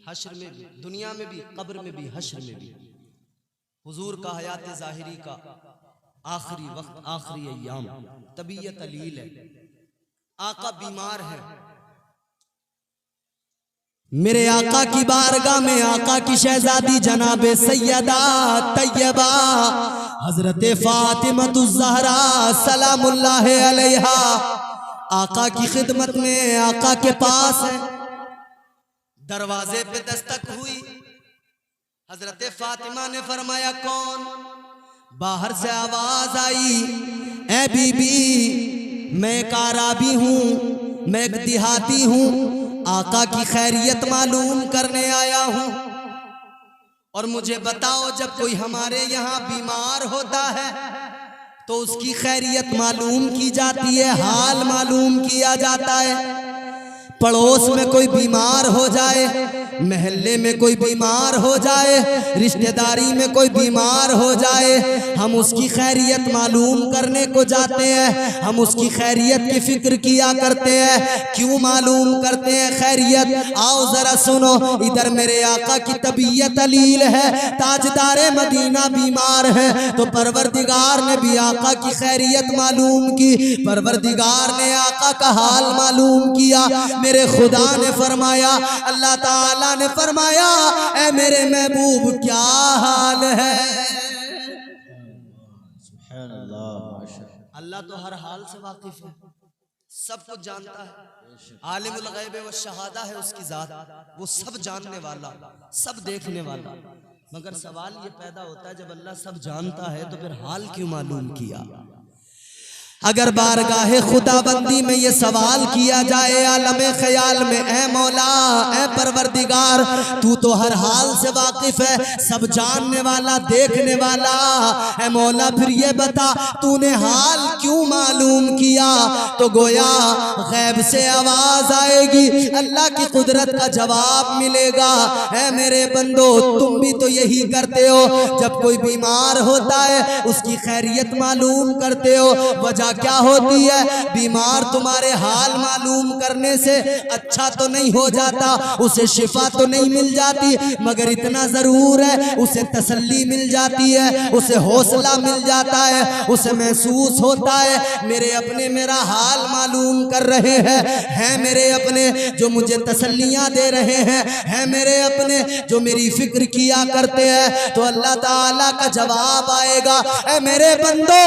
हश्र में भी, दुनिया में भी, कब्र में भी, हश्र में भी। हुजूर का हयात ज़ाहिरी का आखिरी वक्त, आखिरी अय्याम, तबीयत अलील है, आका बीमार है। मेरे आका की बारगाह में आका की शहजादी जनाबे सैयदा तैयबा हजरत फातिमतुज़ ज़हरा सलामुल्लाह अलैहा आका की खिदमत में, आका के पास है। दरवाजे पे दस्तक हुई, हजरत फातिमा ने फरमाया कौन? बाहर से आवाज आई, ए बीबी मैं एक आराबी हूँ, मैं एक देहाती हूँ, आका की खैरियत मालूम करने आया हूँ। और मुझे बताओ, जब कोई हमारे यहाँ बीमार होता है तो उसकी खैरियत मालूम की जाती है, हाल मालूम किया जाता है। पड़ोस में कोई बीमार हो जाए, महल्ले में कोई बीमार हो जाए, रिश्तेदारी में कोई बीमार हो जाए, हम उसकी खैरियत मालूम करने को जाते हैं, हम उसकी खैरियत की फिक्र किया करते हैं। क्यों मालूम करते हैं खैरियत? आओ जरा सुनो, इधर मेरे आका की तबीयत अलील है, ताजदारे मदीना बीमार है, तो परवरदिगार ने भी आका की खैरियत मालूम की, परवरदिगार ने आका का हाल मालूम किया। मेरे खुदा ने फरमाया, अल्लाह ताला ने फरमाया, ऐ मेरे महबूब क्या हाल है? अल्लाह तो हर हाल से वाकिफ है, सब कुछ जानता है। आलिमुल गैब व शहादा है उसकी जात, वो सब जानने वाला, सब देखने वाला। मगर सवाल ये पैदा होता है, जब अल्लाह सब जानता है तो फिर हाल क्यों मालूम किया? अगर बारगाहे खुदाबंदी में ये सवाल किया जाए आलमे ख्याल में, ए मौला, ए परवरदिगार, तू तो हर हाल से वाकिफ है, सब जानने वाला, देखने वाला, ए मौला फिर ये बता तूने हाल क्यों मालूम किया? तो गोया गैब से आवाज आएगी, अल्लाह की कुदरत का जवाब मिलेगा। है मेरे बंदो, तुम भी तो यही करते हो, जब कोई बीमार होता है उसकी खैरियत मालूम करते हो। वजह क्या होती है? बीमार तुम्हारे हाल मालूम करने से अच्छा तो नहीं हो जाता, उसे शिफा तो नहीं मिल जाती, मगर इतना जरूर है उसे तसल्ली मिल जाती है, उसे हौसला मिल जाता है, उसे महसूस होता है मेरे अपने मेरा हाल मालूम कर रहे हैं मेरे अपने जो मुझे तसल्लियां दे रहे हैं मेरे अपने जो मेरी फिक्र किया करते हैं। तो अल्लाह ताला का जवाब आएगा, ऐ मेरे बंदो,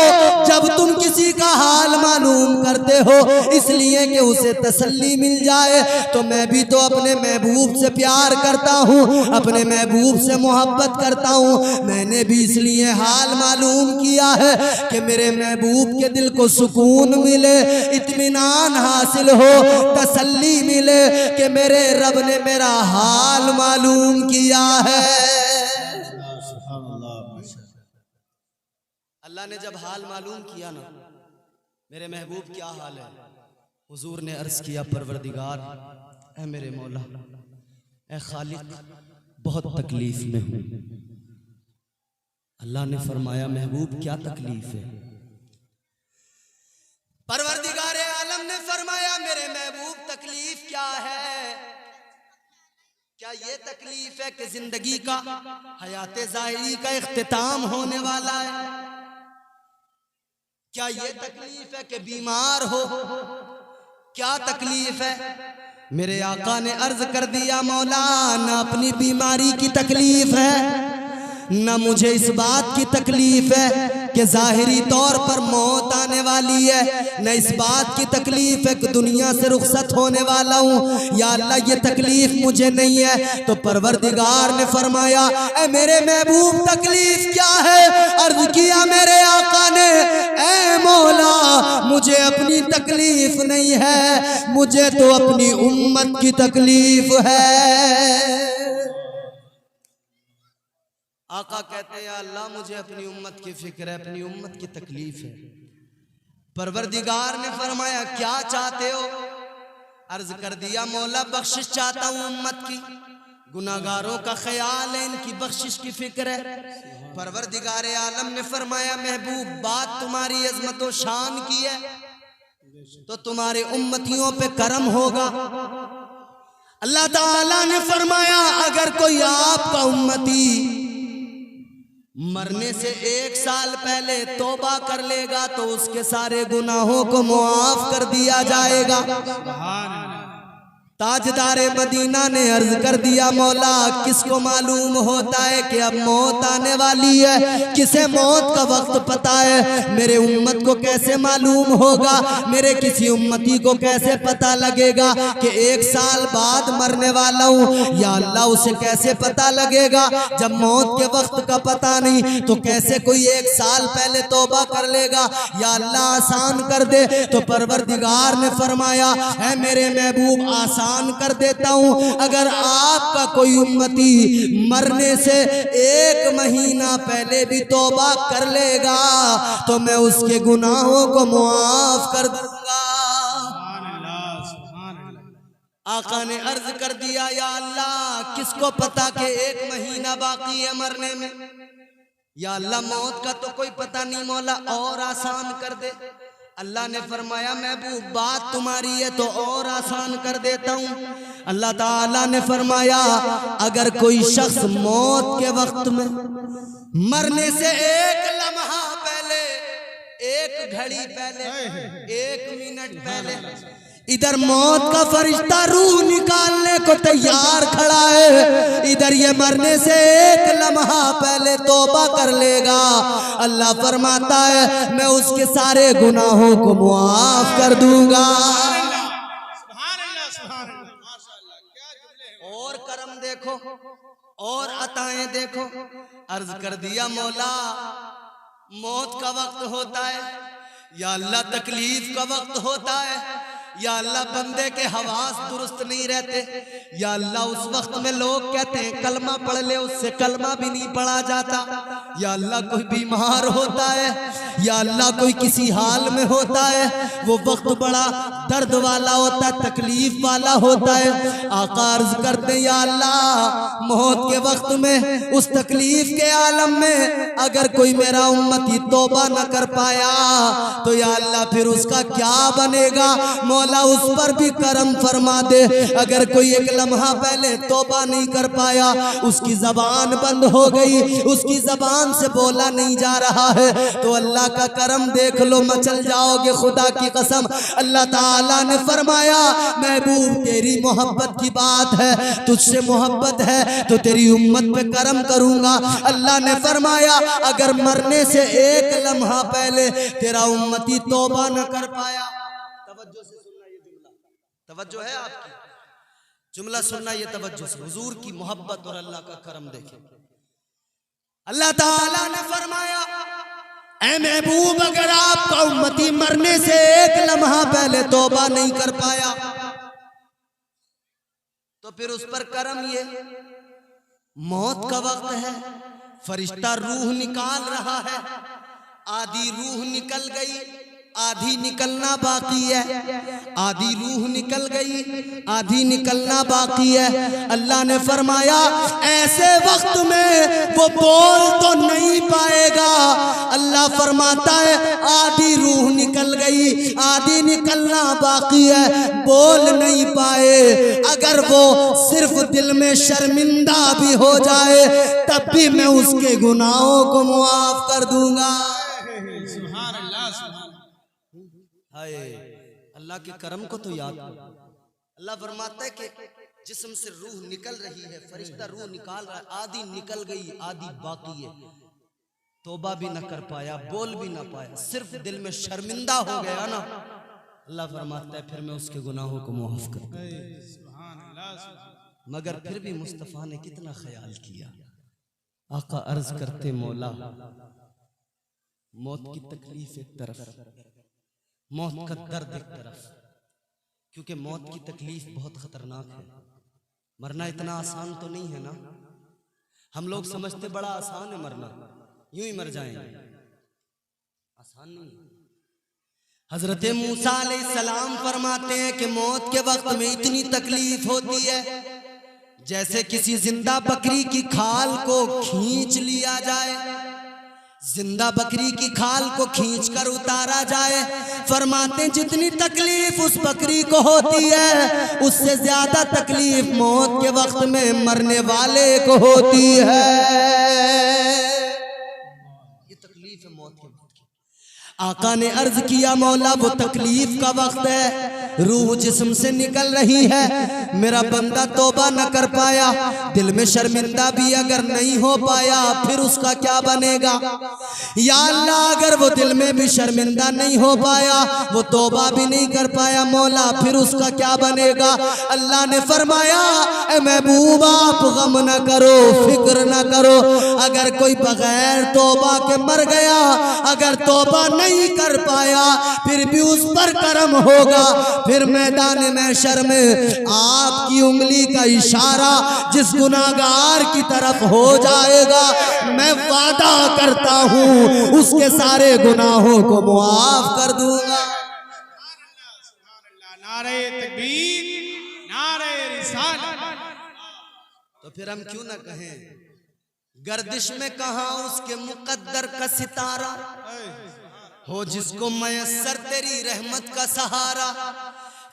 जब तुम किसी का हाल मालूम करते हो इसलिए कि उसे तसल्ली मिल जाए, तो मैं भी तो अपने महबूब से प्यार करता हूँ, अपने महबूब से मोहब्बत करता हूँ। मैंने भी इसलिए हाल मालूम किया है कि मेरे महबूब के दिल को सुकून मिले, इत्मीनान हासिल हो, तसल्ली मिले कि मेरे रब ने मेरा हाल मालूम किया है। अल्लाह ने जब हाल मालूम किया ना, मेरे महबूब क्या हाल है, हुजूर ने अर्ज किया, परवरदिगार, ऐ मेरे मौला, ऐ खालिक, बहुत तकलीफ में हूं। अल्लाह ने फरमाया, महबूब क्या तकलीफ है? परवरदिगार आलम ने फरमाया, मेरे महबूब तकलीफ क्या है? क्या ये तकलीफ है कि जिंदगी का हयात ज़ाहिरी का इख्तिताम होने वाला है? क्या ये तकलीफ है कि बीमार हो? क्या तकलीफ है? मेरे आका ने अर्ज कर दिया, मौला ना अपनी बीमारी की तकलीफ है, न मुझे इस बात की तकलीफ है कि जाहिरी तौर पर मौत आने वाली है, न इस बात की तकलीफ है कि दुनिया से रुखसत होने वाला हूँ। या अल्लाह ये तकलीफ मुझे नहीं है। तो परवरदिगार ने फरमाया, ए मेरे महबूब तकलीफ क्या है? अर्ज किया मेरे आका ने, ए मौला मुझे अपनी तकलीफ नहीं है, मुझे तो अपनी उम्मत की तकलीफ है। आका कहते हैं, अल्लाह मुझे अपनी उम्मत की फिक्र है, अपनी उम्मत की तकलीफ है। परवरदिगार ने फरमाया, क्या चाहते हो? अर्ज कर दिया, मौला बख्शिश चाहता हूँ उम्मत की, गुनाहगारों का ख्याल है, इनकी बख्शिश की फिक्र है। परवरदिगार आलम ने फरमाया, महबूब बात तुम्हारी अजमत व शान की है तो तुम्हारे उम्मतियों पे करम होगा। अल्लाह ताला ने फरमाया, अगर कोई आपका उम्मती मरने से 1 साल पहले तौबा कर लेगा तो उसके सारे गुनाहों को मुआफ कर दिया जाएगा। ताजदारे मदीना ने अर्ज कर दिया, मौला किसको मालूम होता है कि अब मौत आने वाली है? किसे मौत का वक्त पता है? मेरे उम्मत को कैसे मालूम होगा? मेरे किसी उम्मती को कैसे पता लगेगा कि 1 साल बाद मरने वाला हूँ? या अल्लाह उसे कैसे पता लगेगा? जब मौत के वक्त का पता नहीं तो कैसे कोई 1 साल पहले तौबा कर लेगा? या अल्लाह आसान कर दे। तो परवरदिगार ने फरमाया, है मेरे महबूब आसान कर देता हूं, अगर आपका कोई उम्मती मरने से 1 महीना पहले भी तौबा कर लेगा तो मैं उसके गुनाहों को मुआफ कर दूंगा। आका ने अर्ज कर दिया, या अल्लाह किसको पता कि 1 महीना बाकी है मरने में? या अल्लाह मौत का तो कोई पता नहीं, मौला और आसान कर दे। अल्लाह ने फरमाया, महबूब बात तुम्हारी है तो और आसान कर देता हूँ। अल्लाह ताला ने फरमाया, अगर कोई शख्स मौत के वक्त में मरने से 1 लम्हा पहले, 1 घड़ी पहले, 1 मिनट पहले इधर मौत का फरिश्ता रूह निकालने को तैयार खड़ा है, इधर ये मरने से 1 लम्हा पहले तौबा कर लेगा, अल्लाह फरमाता है मैं उसके सारे गुनाहों को मुआफ कर दूंगा। और करम देखो और अताएं देखो। अर्ज कर दिया, मौला मौत का वक्त होता है, या अल्लाह तकलीफ का वक्त होता है, या अल्लाह बंदे के हवास दुरुस्त नहीं रहते, या अल्लाह उस वक्त में लोग कहते हैं कलमा पढ़ ले, उससे कलमा भी नहीं पढ़ा जाता, या अल्लाह कोई बीमार होता है, या अल्लाह कोई किसी हाल में होता है, वो वक्त बड़ा दर्द वाला होता है, तकलीफ वाला होता है। आका अर्ज करते हैं, या अल्लाह मौत के वक्त में उस तकलीफ के आलम में अगर कोई मेरा उम्मती तौबा न कर पाया तो या अल्लाह फिर उसका क्या बनेगा? मौला उस पर भी करम फरमा दे। अगर कोई 1 लम्हा पहले तौबा नहीं कर पाया, उसकी जबान बंद हो गई, उसकी जबान से बोला नहीं जा रहा है, तो अल्लाह का करम देख लो, मचल जाओगे खुदा की कसम। अल्लाह ताला ने फरमाया, महबूब तेरी मोहब्बत की बात है, तुझसे मोहब्बत है तो तेरी उम्मत पे करम करूंगा। अल्लाह ने फरमाया, अगर मरने से 1 लम्हा पहले तेरा उम्मती तौबा न कर पाया, तवज्जो से सुनना ये जुमला, तवज्जो है आपकी, जुमला सुनना ये तवज्जो से, हुजूर की मोहब्बत और अल्लाह का करम देखें। अल्लाह ताला ने फरमाया, ऐ महबूब अगर आपका उम्मती मरने से 1 लम्हा पहले तौबा नहीं कर पाया तो फिर उस पर करम ये, मौत का वक्त है, फरिश्ता रूह निकाल रहा है, आधी रूह निकल गई, आधी निकलना बाकी है, आधी रूह निकल गई, आधी निकलना बाकी है। अल्लाह ने फरमाया, ऐसे वक्त में वो बोल तो नहीं पाएगा। अल्लाह फरमाता है, आधी रूह निकल गई, आधी निकलना बाकी है, बोल नहीं पाए। अगर वो सिर्फ दिल में शर्मिंदा भी हो जाए तब भी मैं उसके गुनाहों को मुआफ कर दूंगा। अल्लाह के करम को तो याद करो। अल्लाह फरमाता है कि जिस्म से रूह निकल रही है, फरिश्ता रूह निकाल रहा है, आधी निकल गई आधी बाकी है, तौबा भी ना कर पाया, बोल भी ना पाया, सिर्फ दिल में शर्मिंदा हो गया ना, अल्लाह फरमाता है फिर मैं उसके गुनाहों को मुआफ कर दूंगा। मगर फिर भी मुस्तफ़ा ने कितना ख्याल किया। आका अर्ज करते मौला, मौत की तकलीफ एक तरफ, मौत का दर्द एक तरफ, क्योंकि मौत की तकलीफ बहुत खतरनाक है। मरना इतना आसान तो नहीं है ना। हम लोग समझते बड़ा आसान है मरना, यूं ही मर जाएंगे, आसान नहीं है। हजरत मूसा अलैहिस्सलाम फरमाते हैं कि मौत के वक्त में इतनी तकलीफ होती है जैसे किसी जिंदा बकरी की खाल को खींच लिया जाए, जिंदा बकरी की खाल को खींचकर उतारा जाए। फरमाते जितनी तकलीफ उस बकरी को होती है उससे ज्यादा तकलीफ मौत के वक्त में मरने वाले को होती है। ये तकलीफ है मौत के वक्त की। आका ने अर्ज किया मौला वो तकलीफ का वक्त है, रूह जिस्म से निकल रही है, मेरा बंदा तौबा न कर पाया, दिल में शर्मिंदा भी अगर नहीं हो पाया फिर उसका क्या बनेगा। या अल्लाह अगर वो दिल में भी शर्मिंदा नहीं हो पाया, वो तौबा भी नहीं कर पाया, मौला फिर उसका क्या बनेगा। अल्लाह ने फरमाया ए महबूब आप गम न करो, फिक्र न करो, अगर कोई बगैर तौबा के मर गया, अगर तौबा नहीं कर पाया फिर भी उस पर करम होगा। फिर मैदान महशर में आपकी उंगली का इशारा जिस गुनाहगार की तरफ हो जाएगा, मैं वादा करता हूं उसके सारे गुनाहों को मुआफ कर दूंगा। नारे तकबीर, नारे रिसालत। तो फिर हम क्यों ना कहें गर्दिश में कहां उसके मुकद्दर का सितारा हो, जिसको मयस्सर तेरी रहमत का सहारा।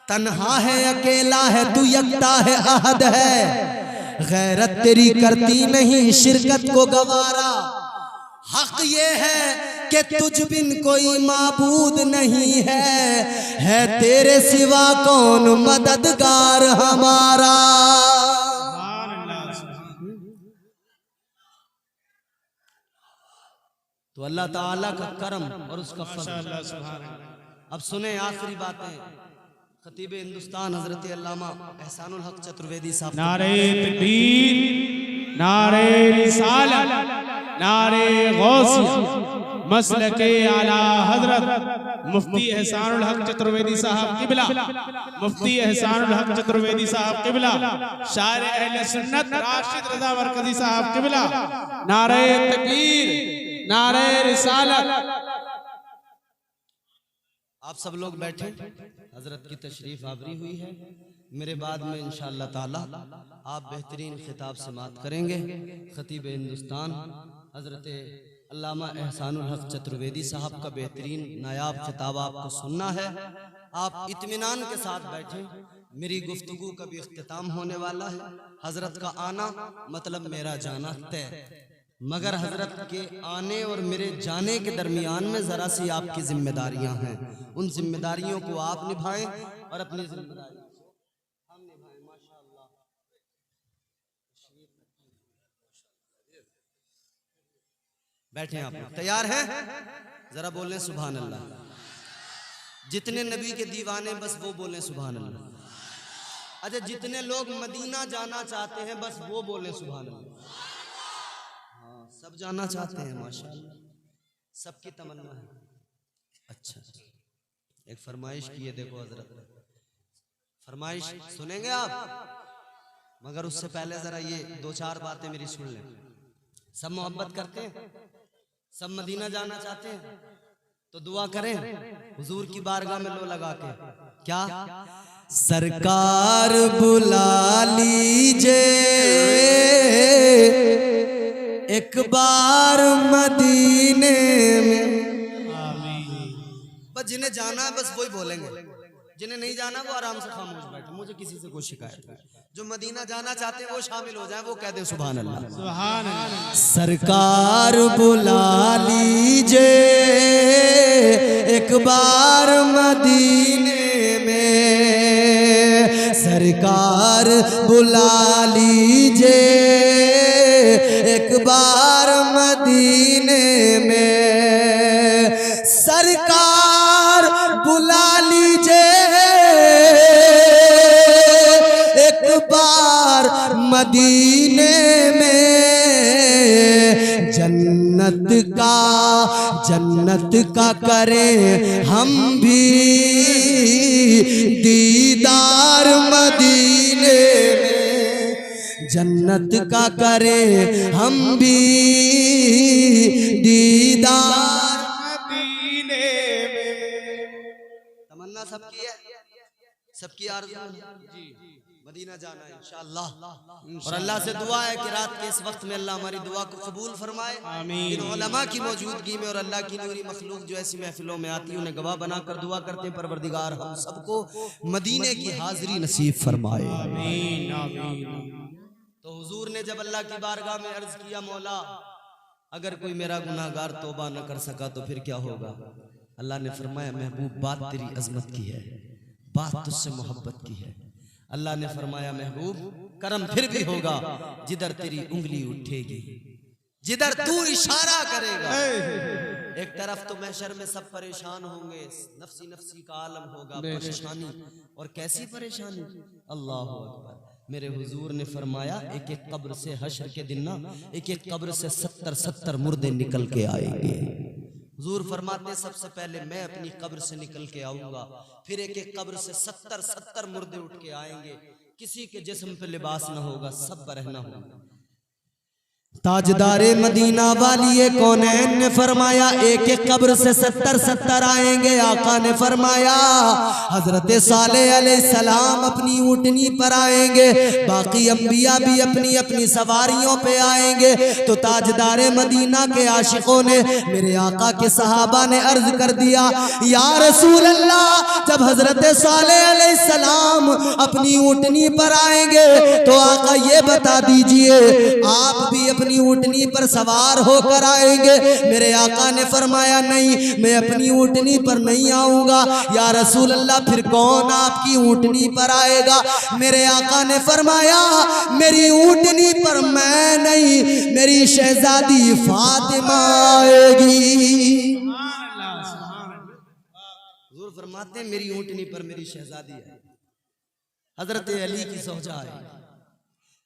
तन्हा है अकेला है तू यकता है अहद है, गैरत तेरी करती नहीं शिरकत को गवारा। हक ये है कि तुझ बिन कोई माबूद नहीं है तेरे सिवा कौन मददगार हमारा। तो अल्लाह ताला का करम और उसका फज़ल। अब सुने आखिरी बातें खतीब हिंदुस्तान हजरत अल्लामा एहसानुल हक चतुर्वेदी साहब। नारे तकबीर, नारे रिसालत, नारे गौसिया, मसलके आला हजरत मुफ्ती एहसानुल हक चतुर्वेदी साहब किबला, मुफ्ती एहसानुल हक चतुर्वेदी साहब किबला, शायर अहले सुन्नत राशिद रजा मरकजी साहब किबला। नारे तकबीर, नारे रिसालत। आप सब लोग बैठे, हजरत की तशरीफ आवरी हुई है। मेरे बाद में इंशाअल्लाह ताला आप बेहतरीन खिताब समाअत करेंगे। खतीब हिंदुस्तान हजरत अल्लामा एहसानुल हक चतुर्वेदी साहब का बेहतरीन नायाब खिताब आपको सुनना है। आप इत्मीनान के साथ बैठे, मेरी गुफ्तगू का भी इख्तिताम होने वाला है। हजरत का आना मतलब मेरा जाना तय, मगर हजरत के आने और मेरे जाने के दरमियान में जरा सी आपकी जिम्मेदारियां हैं। उन जिम्मेदारियों को आप निभाएं और अपनी जिम्मेदारी हम निभाएं। माशाअल्लाह बैठे आप लोग तैयार हैं? जरा बोलें सुभान अल्लाह। जितने नबी के दीवाने बस वो बोलें सुभान अल्लाह। अच्छा जितने लोग मदीना जाना चाहते हैं बस वो बोलें सुभान अल्लाह। सब जाना चाहते हैं माशाअल्लाह, सबकी तमन्ना है। अच्छा एक फरमाइश की है, देखो हजरत फरमाइश सुनेंगे आप, मगर उससे पहले जरा ये दो चार बातें मेरी सुन लें। सब मोहब्बत करते हैं, सब मदीना जाना चाहते हैं, तो दुआ करें हुजूर की बारगाह में लो लगा के। क्या सरकार बुला लीजिए एक बार मदीने में। बस जिन्हें जाना है बस वही बोलेंगे, जिन्हें नहीं जाना वो आराम से खामोश बैठे, मुझे किसी से कोई शिकायत नहीं। जो मदीना जाना चाहते हैं वो शामिल हो जाए, वो कह दे सुभान अल्लाह। सुभान अल्लाह। सरकार बुला लीजिए एक बार मदीने में, सरकार बुला लीजिए एक बार मदीने में, सरकार बुला लीजिए एक बार मदीने में, जन्नत का करें हम भी दीदार मदीने में, जन्नत का करें हम भी दीदार मदीने में। तमन्ना सबकी है, सबकी आरज़ू मदीना जाना है इंशाअल्लाह। और अल्लाह से दुआ है कि रात के इस वक्त में अल्लाह हमारी दुआ को कबूल फरमाए। आमीन। इन उलमा की मौजूदगी में और अल्लाह की नूरी मखलूक जो ऐसी महफिलों में आती है उन्हें गवाह बनाकर दुआ करते हैं, परवरदिगार हम सबको मदीने की हाजिरी नसीब फरमाए। आमीन आमीन। तो हुजूर ने जब अल्लाह की बारगाह में अर्ज किया, मौला अगर कोई मेरा गुनाहगार तौबा न कर सका तो फिर क्या होगा? अल्लाह ने फरमाया, महबूब बात तेरी अजमत की है, बात तुझसे मोहब्बत की है। अल्लाह ने फरमाया, महबूब करम फिर भी होगा जिधर तेरी उंगली उठेगी, जिधर तू इशारा करेगा। एक तरफ तो महशर में सब परेशान होंगे, नफसी नफसी का आलम होगा, परेशानी। और कैसी परेशानी? अल्लाह अकबर। मेरे हुजूर ने फरमाया, एक एक कब्र से हश्र के दिन ना, एक एक कब्र से 70-70 मुर्दे निकल के आएंगे। हुजूर फरमाते, सबसे पहले मैं अपनी कब्र से निकल के आऊंगा, फिर एक एक कब्र से 70-70 मुर्दे उठ के आएंगे। किसी के जिस्म पे लिबास ना होगा, सब बरहना होगा। ताजदारे मदीना वाली कौनैन ने फरमाया, एक एक कब्र से 70-70 आएंगे। आका ने फरमाया, हजरत सालेह अलैहिस्सलाम अपनी ऊँटनी पर आएंगे, बाकी अंबिया भी अपनी अपनी सवारियों पे आएंगे। तो ताजदारे मदीना के आशिकों ने, मेरे आका के सहाबा ने अर्ज कर दिया, या रसूल अल्लाह, जब हजरत सालेह अलैहिस्सलाम अपनी ऊँटनी पर आएंगे तो आका ये बता दीजिए, आप भी अपनी ऊँटनी पर सवार होकर आएंगे? मेरे आका ने फरमाया, नहीं, मैं अपनी ऊँटनी पर नहीं आऊंगा। या रसूल अल्लाह, फिर कौन आपकी ऊँटनी पर आएगा? मेरे आका ने फरमाया, मेरी ऊँटनी पर मैं नहीं, मेरी शहजादी फातिमा आएगी। हुजूर फरमाते हैं, मेरी ऊँटनी पर मेरी शहजादी है, हजरत अली की ज़ौजा है।